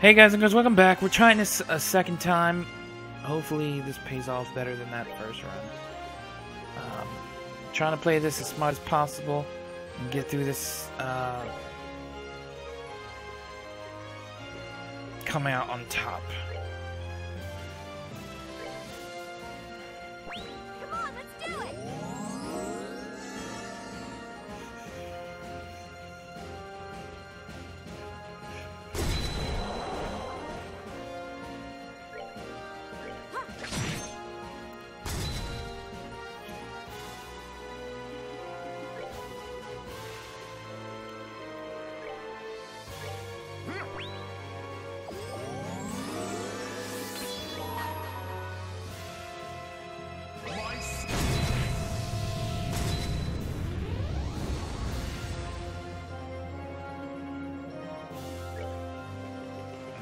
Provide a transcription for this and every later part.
Hey guys and girls, welcome back. We're trying this a second time. Hopefully this pays off better than that first run. Trying to play this as smart as possible and get through this coming out on top. Come on, let's do it!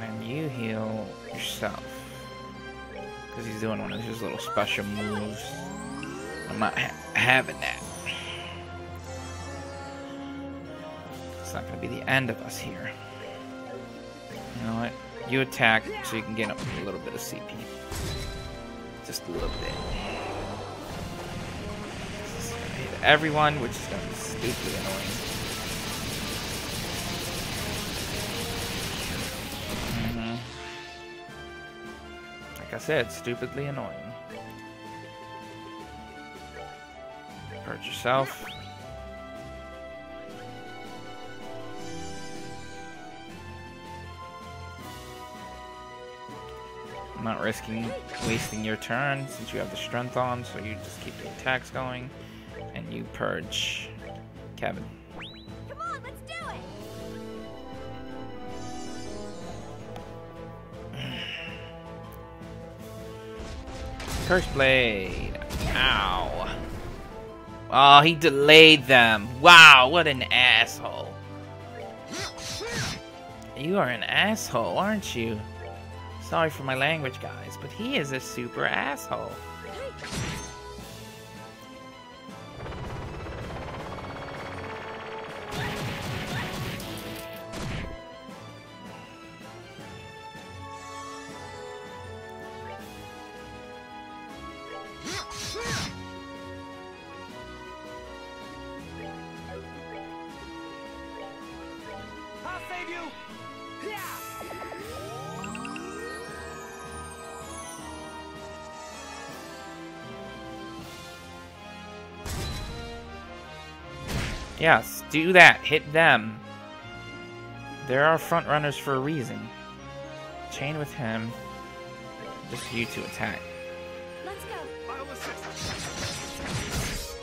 And you heal yourself. Because he's doing one of his little special moves. I'm not having that. It's not going to be the end of us here. You know what? You attack so you can get up a little bit of CP. Just a little bit. This is going to hit everyone, which is going to be stupidly annoying. Like I said, stupidly annoying. Hurt yourself. I'm not risking wasting your turn since you have the strength on, so you just keep the attacks going and you purge Kevin. Come on, let's do it! Curse Blade. Ow. Oh, he delayed them. Wow, what an asshole. You are an asshole, aren't you? Sorry for my language, guys, but he is a super asshole. I'll save you! Yes, do that. Hit them. There are front runners for a reason. Chain with him. Just you to attack. Let's go! I'll assist.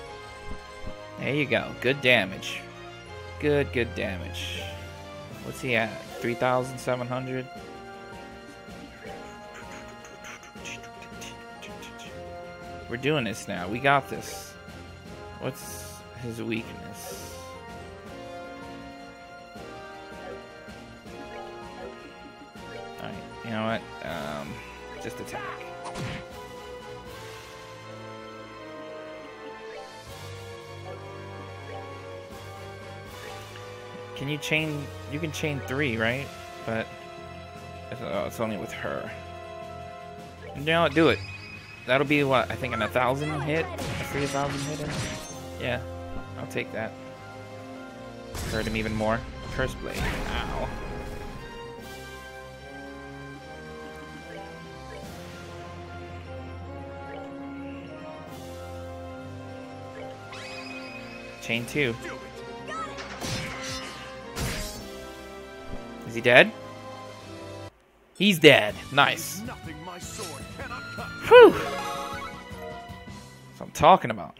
There you go. Good damage. Good damage. What's he at? 3,700? We're doing this now. We got this. What's his weakness? Alright, you know what? Just attack. Can you chain? You can chain 3, right? But it's only with her. You know what? Do it. That'll be what? I think an 1,000 hit? A 3,000 hit? Yeah, I'll take that. Hurt him even more. Curse Blade. Ow. Chain 2. Is he dead? He's dead. Nice. Nothing my sword cannot cut. Whew. That's what I'm talking about.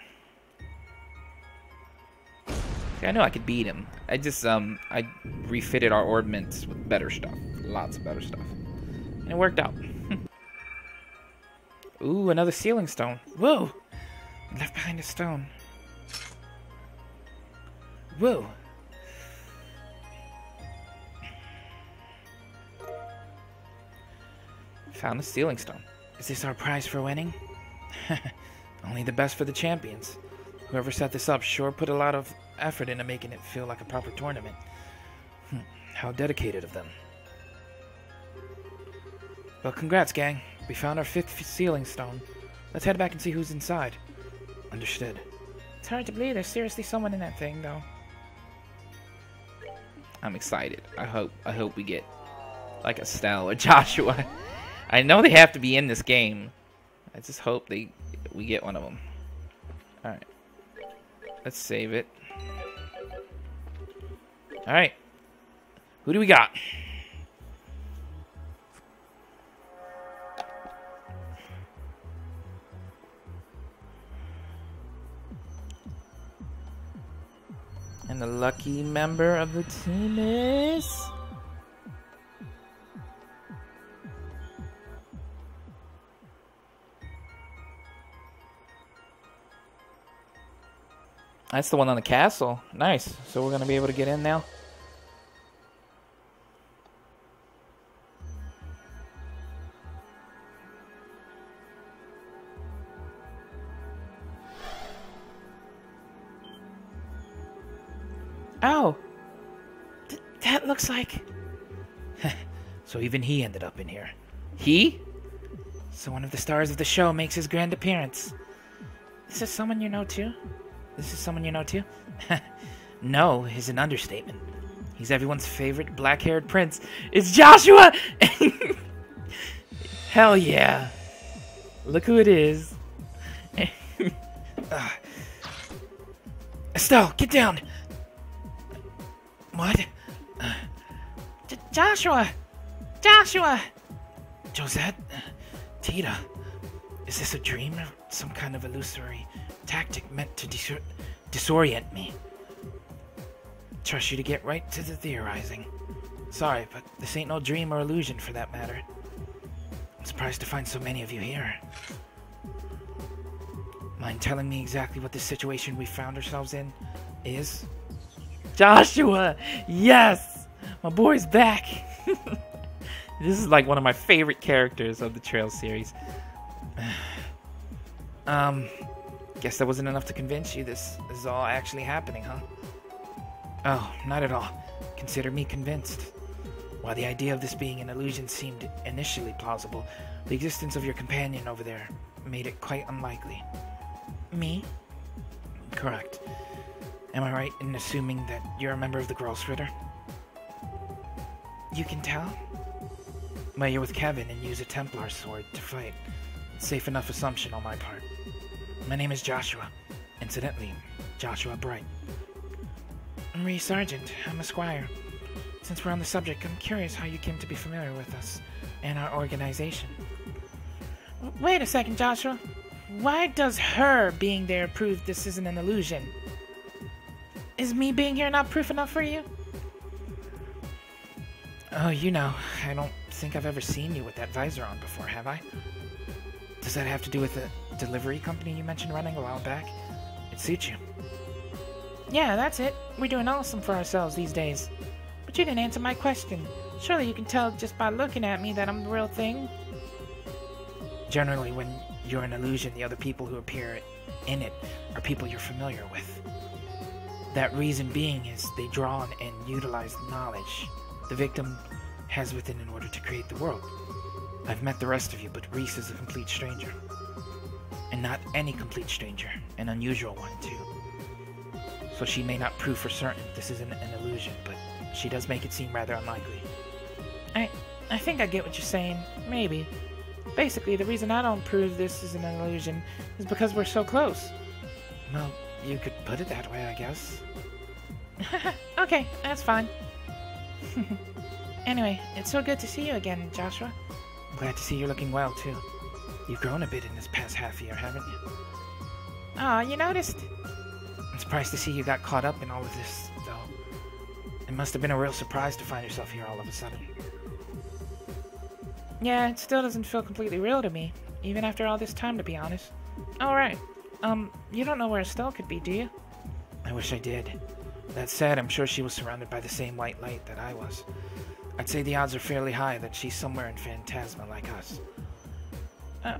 See, I know I could beat him. I just I refitted our ordnance with better stuff. Lots of better stuff. And it worked out. Ooh, another sealing stone. Whoa! I left behind a stone. Whoa. Found a sealing stone. Is this our prize for winning? Only the best for the champions. Whoever set this up sure put a lot of effort into making it feel like a proper tournament. How dedicated of them. Well, congrats, gang. We found our 5th sealing stone. Let's head back and see who's inside. Understood. It's hard to believe there's seriously someone in that thing, though. I'm excited. I hope we get like Estelle or Joshua. I know they have to be in this game. I just hope we get one of them. All right. Let's save it. All right. Who do we got? And the lucky member of the team is... That's the one on the castle. Nice. So we're going to be able to get in now. Oh. That looks like... So even he ended up in here. He? So one of the stars of the show makes his grand appearance. This is someone you know too? This is someone you know too? No is an understatement. He's everyone's favorite black-haired prince. It's Joshua! Hell yeah. Look who it is. Estelle, get down! What? Joshua! Joshua! Josette? Tita? Is this a dream or some kind of illusory tactic meant to disorient me? Trust you to get right to the theorizing. Sorry, but this ain't no dream or illusion for that matter. I'm surprised to find so many of you here. Mind telling me exactly what this situation we found ourselves in is? Joshua! Yes! My boy's back! This is like one of my favorite characters of the Trail series. Guess that wasn't enough to convince you this is all actually happening, huh? Oh, not at all. Consider me convinced. While the idea of this being an illusion seemed initially plausible, the existence of your companion over there made it quite unlikely. Me? Correct. Am I right in assuming that you're a member of the Grossritter? You can tell? Well, you're with Kevin and use a Templar sword to fight. Safe enough assumption on my part. My name is Joshua. Incidentally, Joshua Bright. I'm Ree Sargent. I'm a squire. Since we're on the subject, I'm curious how you came to be familiar with us and our organization. Wait a second, Joshua. Why does her being there prove this isn't an illusion? Is me being here not proof enough for you? Oh, you know, I don't think I've ever seen you with that visor on before, have I? Does that have to do with the delivery company you mentioned running a while back? It suits you. Yeah, that's it. We're doing awesome for ourselves these days. But you didn't answer my question. Surely you can tell just by looking at me that I'm the real thing? Generally, when you're an illusion, the other people who appear in it are people you're familiar with. That reason being is they draw on and utilize knowledge the victim has within in order to create the world. I've met the rest of you, but Reese is a complete stranger. And not any complete stranger, an unusual one too. So she may not prove for certain this isn't an illusion, but she does make it seem rather unlikely. I think I get what you're saying. Maybe. Basically, the reason I don't prove this isn't an illusion is because we're so close. Well, you could put it that way, I guess. Okay, that's fine. Anyway, it's so good to see you again, Joshua. I'm glad to see you're looking well, too. You've grown a bit in this past half year, haven't you? Aw, you noticed? I'm surprised to see you got caught up in all of this, though. It must have been a real surprise to find yourself here all of a sudden. Yeah, it still doesn't feel completely real to me, even after all this time, to be honest. Alright, you don't know where Estelle could be, do you? I wish I did. That said, I'm sure she was surrounded by the same white light that I was. I'd say the odds are fairly high that she's somewhere in Phantasma like us.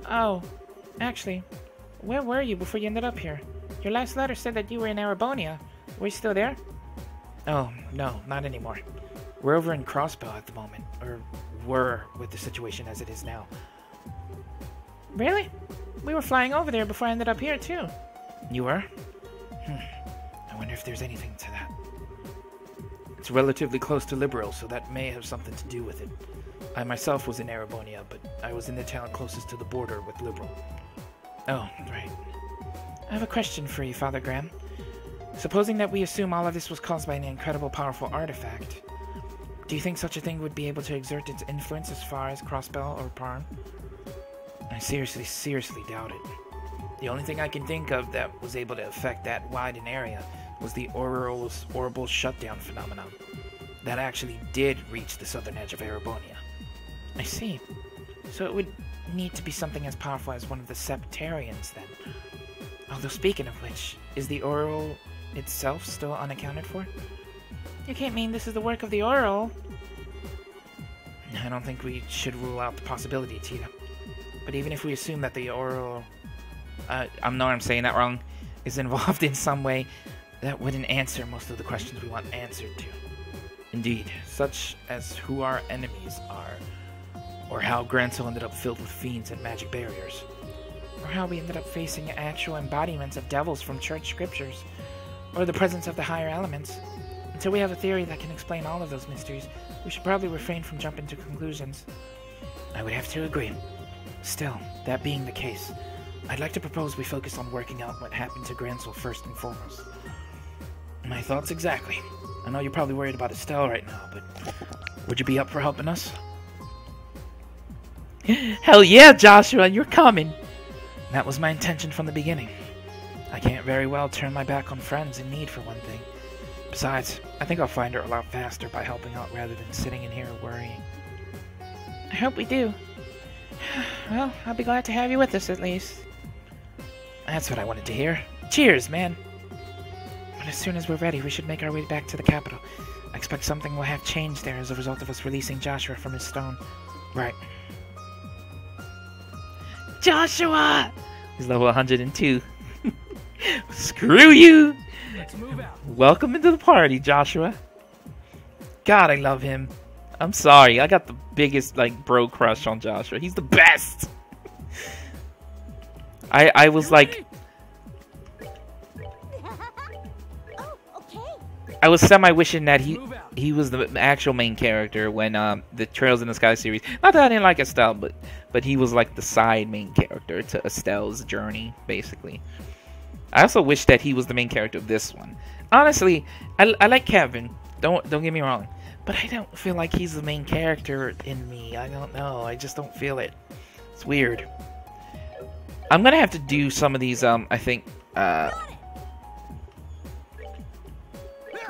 Oh, actually, where were you before you ended up here? Your last letter said that you were in Arabonia. Were you still there? Oh, no, not anymore. We're over in Crossbow at the moment, or were with the situation as it is now. Really? We were flying over there before I ended up here, too. You were? I wonder if there's anything to that. It's relatively close to Liberal, so that may have something to do with it. I myself was in Erebonia, but I was in the town closest to the border with Liberal. Oh, right. I have a question for you, Father Graham. Supposing that we assume all of this was caused by an incredible powerful artifact, do you think such a thing would be able to exert its influence as far as Crossbell or Parn? I seriously doubt it. The only thing I can think of that was able to affect that wide an area was the orbital shutdown phenomenon. That actually did reach the southern edge of Erebonia. I see. So it would need to be something as powerful as one of the Septarians, then. Although speaking of which, is the Oral itself still unaccounted for? You can't mean this is the work of the Oral. I don't think we should rule out the possibility, Tita. But even if we assume that the Oral... I know I'm saying that wrong, is involved in some way, that wouldn't answer most of the questions we want answered to. Indeed, such as who our enemies are, or how Grancel ended up filled with fiends and magic barriers, or how we ended up facing actual embodiments of devils from church scriptures, or the presence of the higher elements. Until we have a theory that can explain all of those mysteries, we should probably refrain from jumping to conclusions. I would have to agree. Still, that being the case, I'd like to propose we focus on working out what happened to Grancel first and foremost. My thoughts exactly. I know you're probably worried about Estelle right now, but would you be up for helping us? Hell yeah, Joshua, you're coming! That was my intention from the beginning. I can't very well turn my back on friends in need, for one thing. Besides, I think I'll find her a lot faster by helping out rather than sitting in here worrying. I hope we do. Well, I'll be glad to have you with us, at least. That's what I wanted to hear. Cheers, man! But as soon as we're ready, we should make our way back to the capital. I expect something will have changed there as a result of us releasing Joshua from his stone. Right. Joshua! He's level 102. Screw you! Let's move out. Welcome into the party, Joshua. God, I love him. I'm sorry, I got the biggest, bro crush on Joshua. He's the best! I was like... Oh, okay. I was semi-wishing that he was the actual main character when the Trails in the Sky series... Not that I didn't like Estelle, but he was like the side main character to Estelle's journey, basically. I also wish that he was the main character of this one. Honestly, I like Kevin. Don't get me wrong. But I don't feel like he's the main character in me. I don't know. I just don't feel it. It's weird. I'm gonna have to do some of these, I think,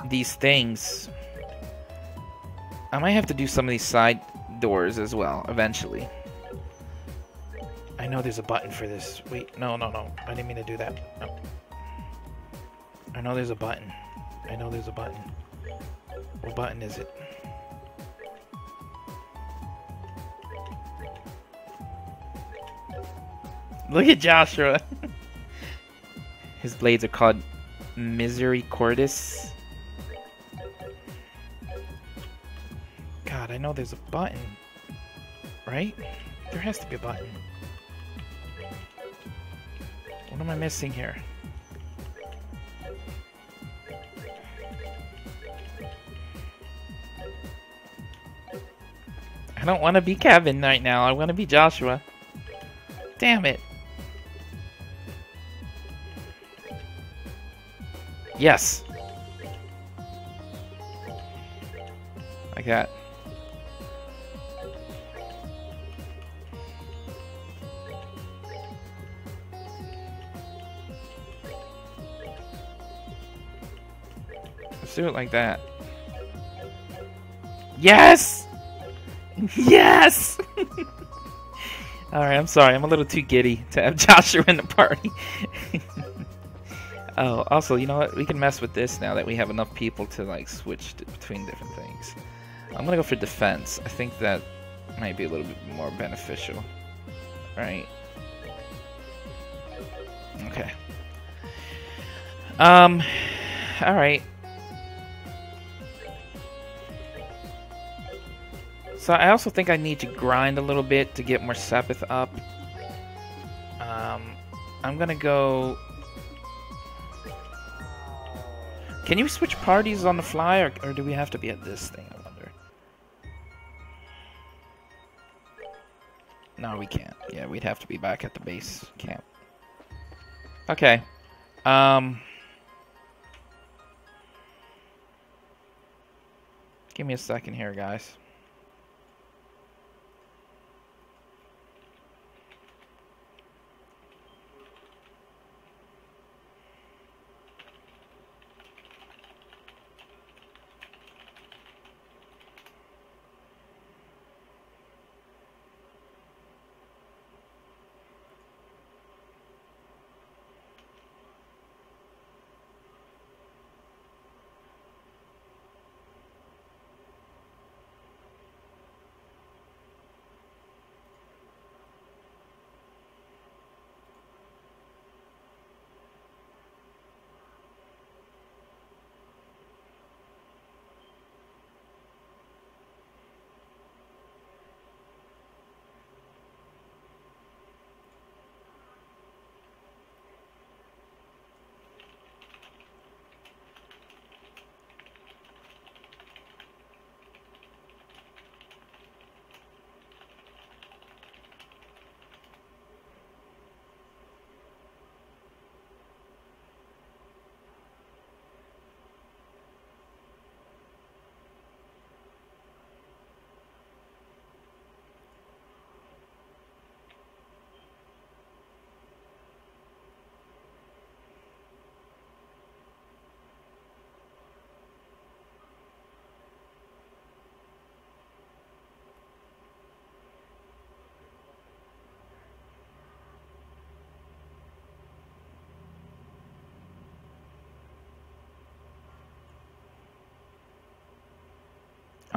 these things. I might have to do some of these side doors as well, eventually. I know there's a button for this. Wait, no. I didn't mean to do that. No. I know there's a button. What button is it? Look at Joshua. His blades are called Misericordis. God, I know there's a button. Right? There has to be a button. What am I missing here? I don't want to be Kevin right now. I want to be Joshua. Damn it. Yes. Like that. Let's do it like that. Yes! Yes! Alright, I'm sorry. I'm a little too giddy to have Joshua in the party. Oh, also, you know what? We can mess with this now that we have enough people to, switch between different things. I'm gonna go for defense. I think that might be a little bit more beneficial. Right? Okay. Alright. So I also think I need to grind a little bit to get more Sepith up. I'm gonna go... Can you switch parties on the fly, or do we have to be at this thing, I wonder? No, we can't. Yeah, we'd have to be back at the base camp. Okay. Give me a second here, guys.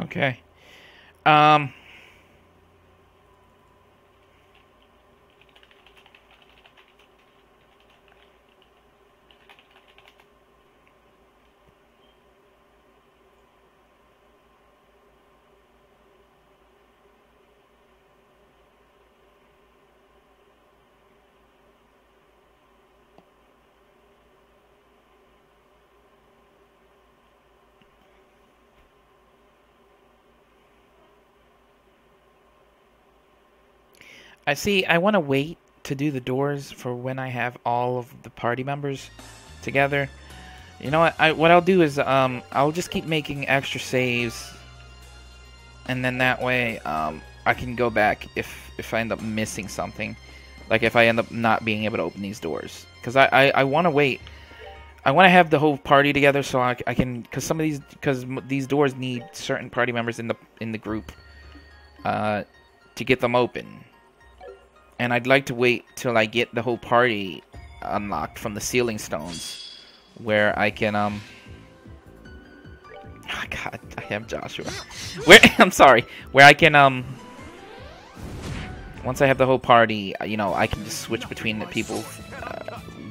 Okay. I want to wait to do the doors for when I have all of the party members together. You know what I'll do is I'll just keep making extra saves, and then that way I can go back if I end up missing something, like if I end up not being able to open these doors, because I want to wait. I want to have the whole party together so I can, because these doors need certain party members in the group to get them open. And I'd like to wait till I get the whole party unlocked from the ceiling stones, where I can oh God, I am Joshua. I'm sorry. Where I can once I have the whole party, you know, I can just switch between the people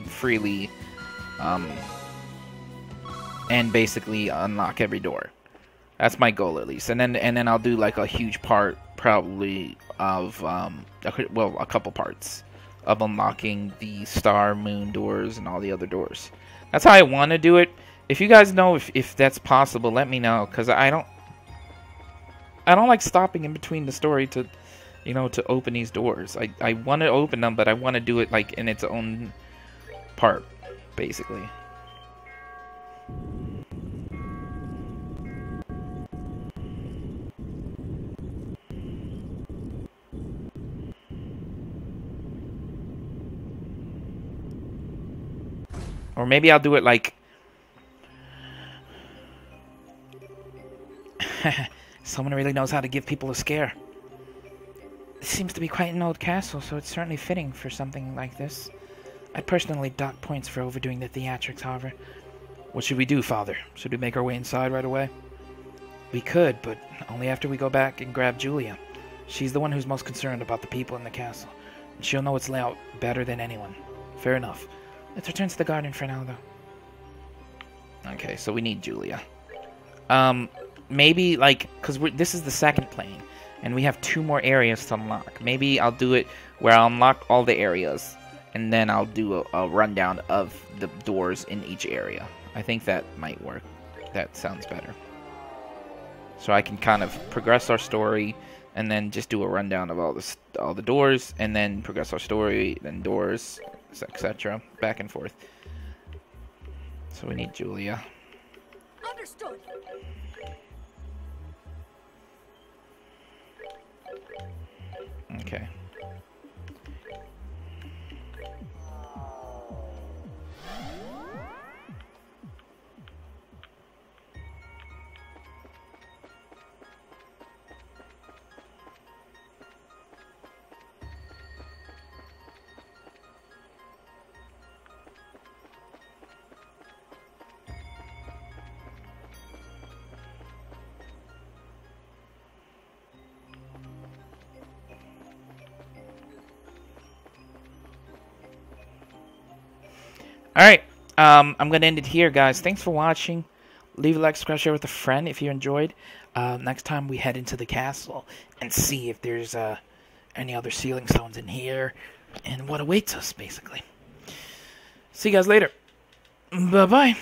freely, and basically unlock every door. That's my goal, at least. And then I'll do like a huge part, probably, of a couple parts of unlocking the star, moon doors and all the other doors. That's how I want to do it. If you guys know if that's possible, let me know, because I don't like stopping in between the story to, you know, to open these doors. I want to open them, but I want to do it like in its own part, basically. Or maybe I'll do it like... Someone really knows how to give people a scare. This seems to be quite an old castle, so it's certainly fitting for something like this. I'd personally dock points for overdoing the theatrics, however. What should we do, Father? Should we make our way inside right away? We could, but only after we go back and grab Julia. She's the one who's most concerned about the people in the castle, and she'll know its layout better than anyone. Fair enough. Let's return to the garden for now, though. Okay, so we need Julia. Maybe, like, because this is the second plane. And we have 2 more areas to unlock. Maybe I'll do it where I'll unlock all the areas, and then I'll do a rundown of the doors in each area. I think that might work. That sounds better. So I can kind of progress our story, and then just do a rundown of all the doors, and then progress our story, then doors, etc. Back and forth. So we need Julia. Understood. Okay. Alright, I'm going to end it here, guys. Thanks for watching. Leave a like, subscribe, share with a friend if you enjoyed. Next time we head into the castle and see if there's any other sealing stones in here and what awaits us, basically. See you guys later. Bye-bye.